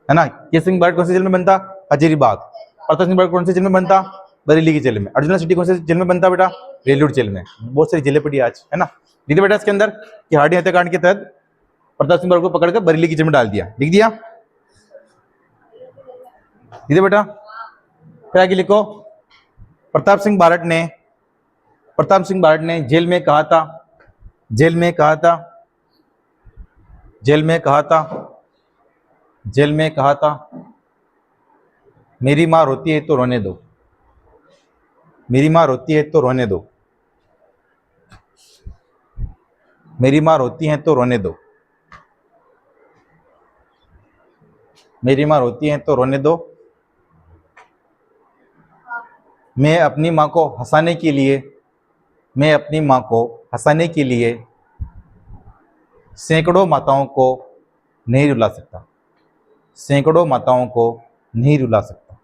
है ना। केसरी सिंह बारोट कौन से जेल में बनता? हजारीबाग। प्रताप सिंह बारोट कौन से जेल में बनता? बरेली की जेल में। अर्जुना सिटी कौन से जेल में बनता बेटा? रेलूर जेल में। बहुत सारी जेलें पढ़ी आज, है ना। लिख दिया बेटा इसके अंदर कि हार्डिंग हत्याकांड के तहत प्रताप सिंह बारोट को पकड़कर बरेली की जेल में डाल दिया। लिख दिया? लिख दिया बेटा। फिर आगे लिखो प्रताप सिंह बारोट ने जेल में कहा था मेरी माँ रोती है तो रोने दो, मेरी माँ रोती है तो रोने दो, मेरी माँ रोती है तो रोने दो, मेरी माँ रोती है तो रोने दो। मैं अपनी माँ को हंसाने के लिए सैकड़ों माताओं को नहीं रुला सकता, सैकड़ों माताओं को नहीं रुला सकता,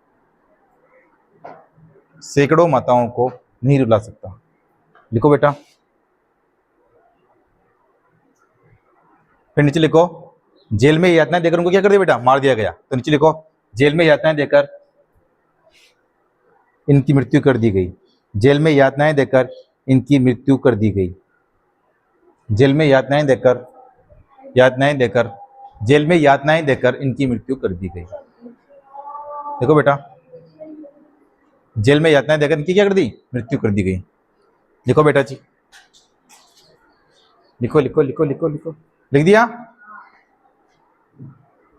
सैकड़ों माताओं को नहीं रुला सकता। लिखो बेटा। फिर नीचे लिखो जेल में यातनाएं देकर उनको क्या कर दिया बेटा? मार दिया गया। तो नीचे लिखो जेल में यातनाएं देकर इनकी मृत्यु कर दी गई। जेल में यातनाएं देकर इनकी मृत्यु कर दी गई। जेल में यातनाएं देकर इनकी मृत्यु कर दी गई। देखो बेटा, जेल में यातनाएं देकर इनकी क्या कर दी? मृत्यु कर दी गई। लिखो बेटा जी, लिखो लिखो लिखो लिखो लिखो। लिख दिया?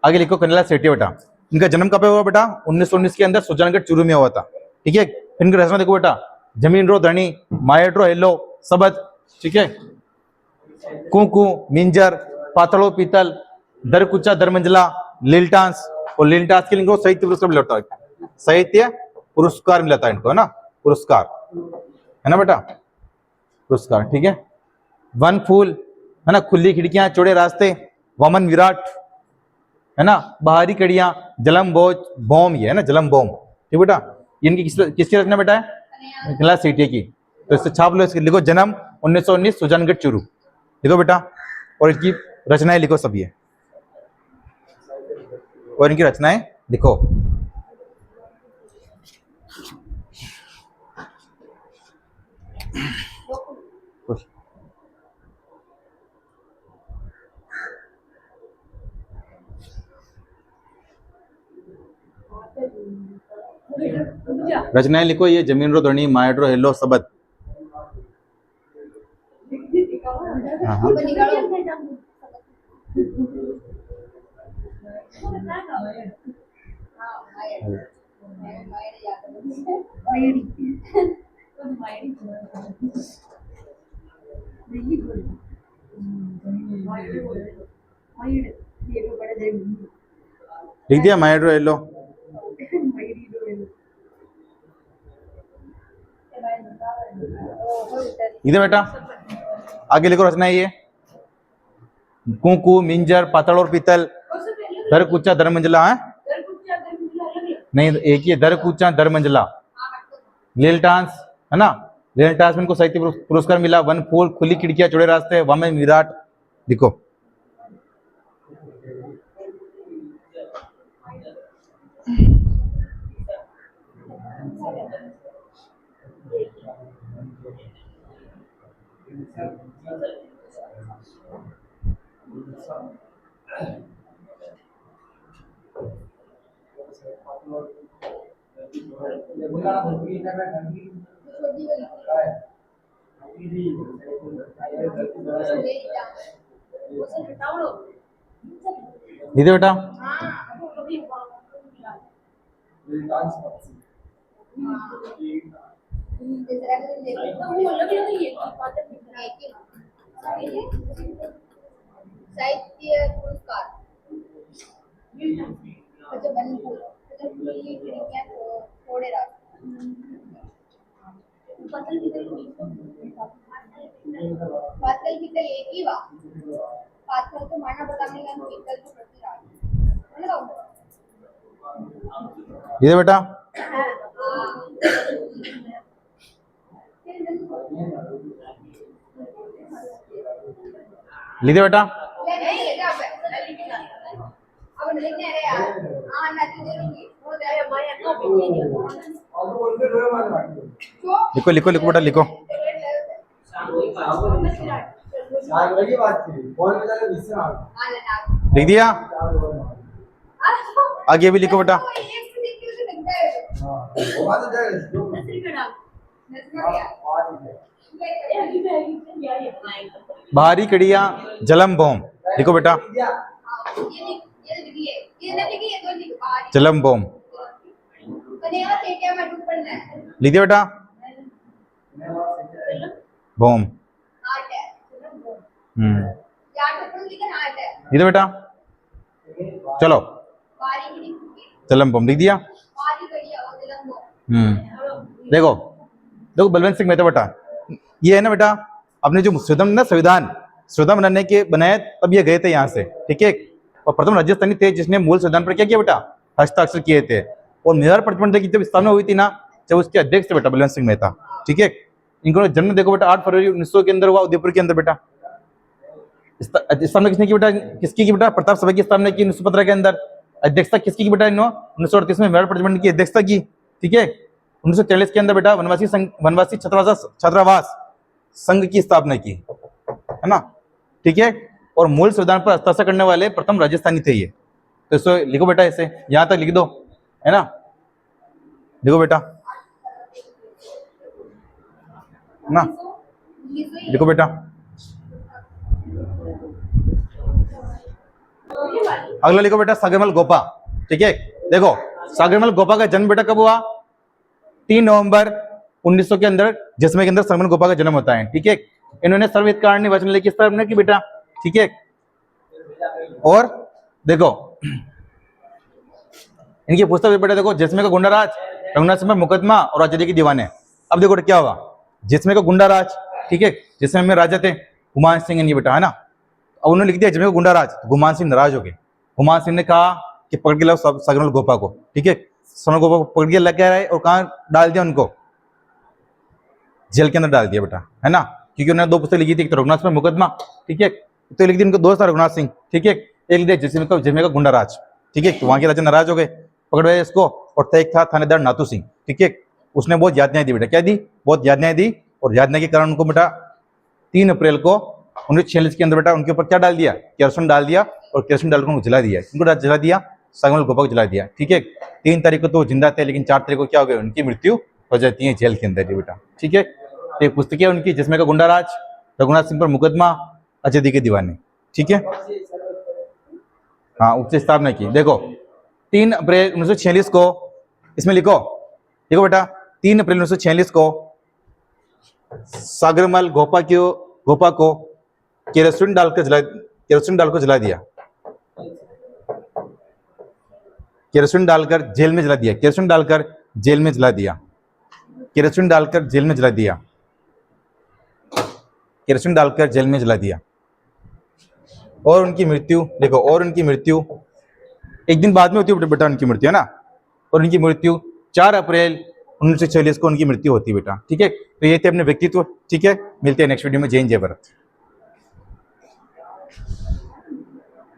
आगे लिखो कन्हैयालाल सेठी बेटा। इनका जन्म कब हुआ बेटा? 1919 के अंदर सुजानगढ़ चूरू में हुआ था, ठीक है। इनकी रचना देखो बेटा, जमीन रो धनी, माएट्रो हेलो सबद, ठीक है। कुकू मिंजर, पातड़ो पीतल, दर कुचा दर मंजिला, लीलटांस। और लीलटांस के लिए इनको साहित्य पुरस्कार मिला था, साहित्य पुरस्कार मिला था इनको, है ना, पुरस्कार, है ना बेटा, पुरस्कार, ठीक है। वन फूल, है ना, खुली खिड़कियां चौड़े रास्ते, वामन विराट, है ना, बाहरी कड़ियां, जलम बोझ बॉम, ये है ना जलम बॉम, ठीक बेटा। इनकी किसकी रचना बेटा है? कन्हैयालाल सेठी की। तो इससे छाप लो, इसके लिखो जन्म 1919 सुजानगढ़ चूरू, लिखो बेटा। और इनकी रचनाएं लिखो सब ये, और इनकी रचनाएं लिखो। रचनाएं लिखो ये जमीन रो धनी, माएट्रो हेलो सबद। लिख दिया माएट्रो हेलो। इधर बेटा आगे लिखो रचना ये, कुकू मिंजर पातड़ और पीतल, दर कुचा दर मंजिला, है नहीं एक ही दर कुचा दर मंजिला, लीलटांस, है ना, लीलटांस में इनको साहित्य पुरस्कार मिला। वन फूल, खुली खिड़कियां चौड़े रास्ते, वामन विराट, लिखो। इधर बेटा
साहित्य पुरस्कार अच्छा बनपुर मतलब खुली खिड़कियां थोड़े रास्ते पातल पितल एक ही वाह पातल तो माना बताने का पितल तो प्रति रात
ये बेटा लिख दे बेटा लिखो लिखो लिखो बेटा लिखो लिख दिया आगे भी लिखो बेटा बाहरी कड़िया जलम बोम लिखो बेटा जलम बोम लिख दिया बेटा बोम लिख दो बेटा चलो जलम बोम लिख दिया देखो देखो बलवंत सिंह मेहता बेटा ये है ना बेटा अपने जो संविधान बनाने के बनाए तब ये गए थे यहाँ से ठीक है और प्रथम राजस्थानी थे जिसने मूल संविधान पर क्या किया बेटा हस्ताक्षर किए थे और मेवाड़ प्रतिबंध की जब स्थापना हुई थी ना जब उसके अध्यक्ष थे बेटा बलवंत सिंह मेहता ठीक है इनको जन्म देखो बेटा 8 फरवरी 1900 के अंदर हुआ उदयपुर के अंदर बेटा स्थापना किसने की बेटा किसकी की बेटा प्रताप सभा की स्थापना की 1915 के अंदर अध्यक्षता किसकी की बेटा इन्होंने 1938 में मेवाड़ प्रतिबंध की अध्यक्षता की ठीक है 1940 के अंदर बेटा वनवासी छात्रावास संघ की स्थापना की है ना ठीक है और मूल संविधान पर हस्ताक्षर करने वाले प्रथम राजस्थानी थे ये तो इसको लिखो बेटा ऐसे यहां तक लिख दो है ना लिखो बेटा ना लिखो बेटा अगला लिखो बेटा सागरमल गोपा ठीक है देखो सागरमल गोपा का जन्म बेटा कब हुआ 3 नवंबर 1900 के अंदर जिसमें के अंदर सागरमल गोपा का जन्म होता है ठीक है इन्होंने सर्वहितकारणी वचन लेखी स्थापना की बेटा ठीक है और देखो इनकी पुस्तक बेटा देखो जिसमें का गुंडाराज रघुनाथ सिंह पर मुकदमा और आजादी की दीवाने अब देखो क्या हुआ जिसमें का गुंडाराज ठीक है जिसमें में राजा थे गुमान सिंह ये बेटा है ना अब उन्होंने लिख दिया जिसमें गुंडाराज गुमान सिंह नाराज हो गए गुमान सिंह ने कहा कि पकड़ के लाओ सागरमल गोपा को ठीक है सागरमल गोपा को पकड़ के लग गया है और कहाँ डाल दिया उनको जेल के अंदर डाल दिया बेटा है ना क्योंकि उन्होंने 2 पुस्तक लिखी थी रघुनाथ सिंह मुकदमा ठीक है तो लिख दी उनको दोस्त था रघुनाथ सिंह ठीक है एक लिख दिया जिसमें का गुंडाराज ठीक है तो वहां के राजा नाराज हो गए पकड़वाए इसको और एक था थानेदार नाथू सिंह ठीक है उसने बहुत यातनाएं दी बेटा क्या दी बहुत यातनाएं दी और यातना के कारण उनको बेटा 3 अप्रैल को 1946 के अंदर बेटा उनके ऊपर क्या डाल दिया केरोसिन डाल दिया और केरोसिन डालकर उनको जला दिया किनको जला दिया सागरमल गोपा को जला दिया ठीक है 3 तारीख को तो जिंदा थे लेकिन 4 तारीख को क्या हो गया उनकी मृत्यु हो जाती है जेल के अंदर बेटा ठीक है तो एक पुस्तक है उनकी जिसमें का गुंडाराज रघुनाथ सिंह पर मुकदमा आजादी के दीवाने ठीक है हाँ उससे स्थापना की देखो 3 अप्रैल 1946 को इसमें लिखो देखो बेटा 3 अप्रैल 1946 को सागरमल गोपा को केरोसिन डालकर जला दिया केरोसिन डालकर जेल में जला दिया केरोसिन डालकर जेल में जला दिया केरोसिन डालकर जेल में जला दिया केरोसिन डालकर जेल में जला दिया और उनकी मृत्यु देखो और उनकी मृत्यु एक दिन बाद में होती है बेटा उनकी मृत्यु है ना और उनकी मृत्यु 4 अप्रैल 1946 को उनकी मृत्यु होती है बेटा ठीक है तो ये थे अपने व्यक्तित्व ठीक है मिलते हैं नेक्स्ट वीडियो में जय हिंद जय भारत।